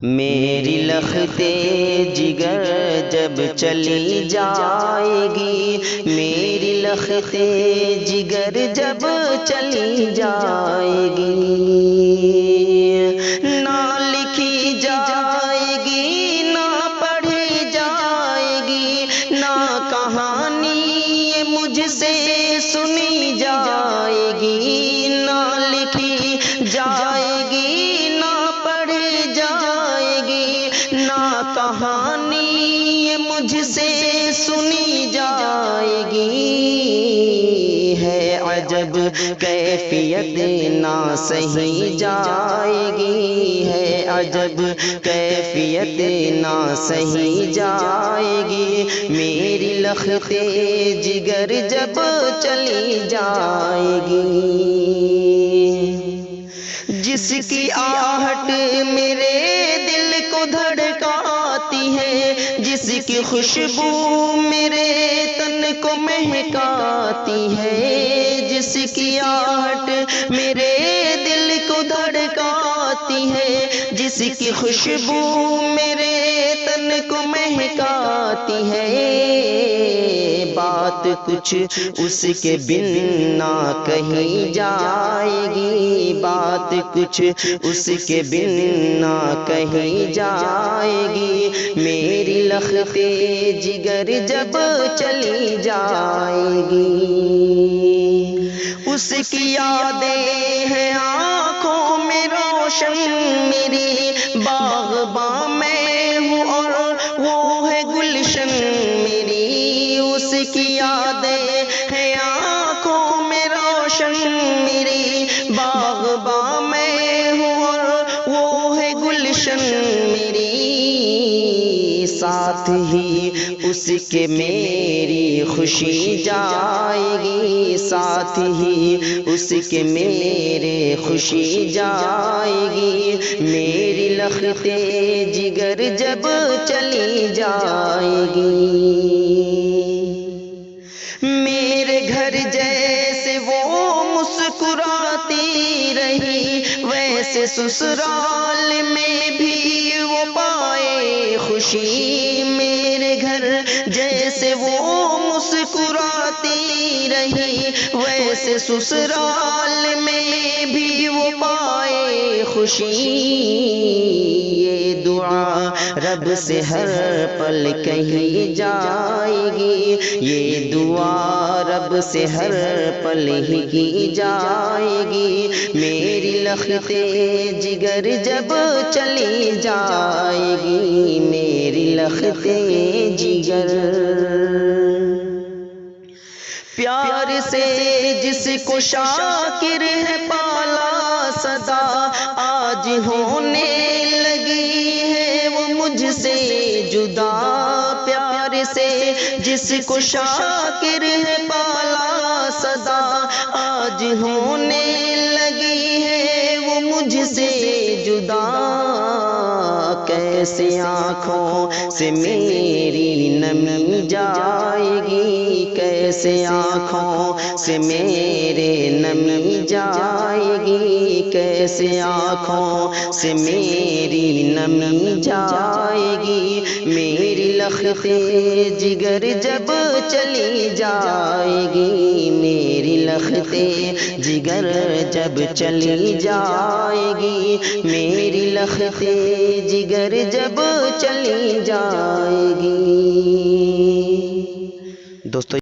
میری لختے جگر جب چلی جائے گی، میری لختے جگر جب چلی جائے گی، نہ لکھی جائے گی نہ پڑھی جائے گی، نہ کہانی مجھ سے سنی جائے گی، نہ لکھی جائے گی نہ پڑھی جائے گی، نہ کہانی مجھ سے سنی جائے گی، ہے عجب کیفیت نہ سہی جائے گی، ہے عجب کیفیت نہ سہی جائے گی، میری لختے جگر جب چلی جائے گی، جس کی آہٹ میرے دل کو دھڑکاتی ہے، جس کی خوشبو میرے تن کو مہکاتی ہے، جس کی آہٹ میرے دل کو دھڑکاتی ہے، جس کی خوشبو میرے تن کو مہکاتی ہے، بات کچھ اس کے بن نہ کہی جائے گی، بات کچھ اس کے بن نہ کہی جائے گی، میری لختے جگر جب چلی جائے گی، اس کی یادیں ہیں آنکھوں میں روشن، میری باغباں میں ہوں اور وہ ہے گلشن میری، اس کی یادیں ہیں آنکھوں میں روشن، میری باغباں میں ہوں اور وہ ہے گلشن میری، ساتھ ہی اس کے میری خوشی جائے گی، ساتھ ہی اس کے میرے خوشی جائے گی، میری لختے جگر جب چلی جائے گی، میرے گھر جیسے وہ مسکراتی رہی، ویسے سسرال میں بھی وہ پائے خوشی، میرے گھر جیسے وہ مسکراتی رہی، ویسے سسرال میں بھی وہ پائے خوشی، یہ دعا رب سے ہر پل کہی جائے گی، یہ دعا رب سے ہر پل ہی کی جائے گی، میری لختے جگر جب چلی جائے گی، میری لختے جگر، پیار سے جس کو شاکر ہے پالا صدا، آج ہونے لگی ہے وہ مجھ سے جدا، پیار سے جس کو شاکر ہے پالا صدا، آج ہونے لگی ہے وہ مجھ سے جدا، کیسے آنکھوں سے میری نمی جائے گی، کیسے آنکھوں سے میرے نمی جائے گی، کیسے آنکھوں سے میری نمی جائے گی، میری لختے جگر جب چلی جائے گی، میری لختے جگر جب چلی جائے گی، میری لختے جگر جب چلی جائے گی۔ دوستو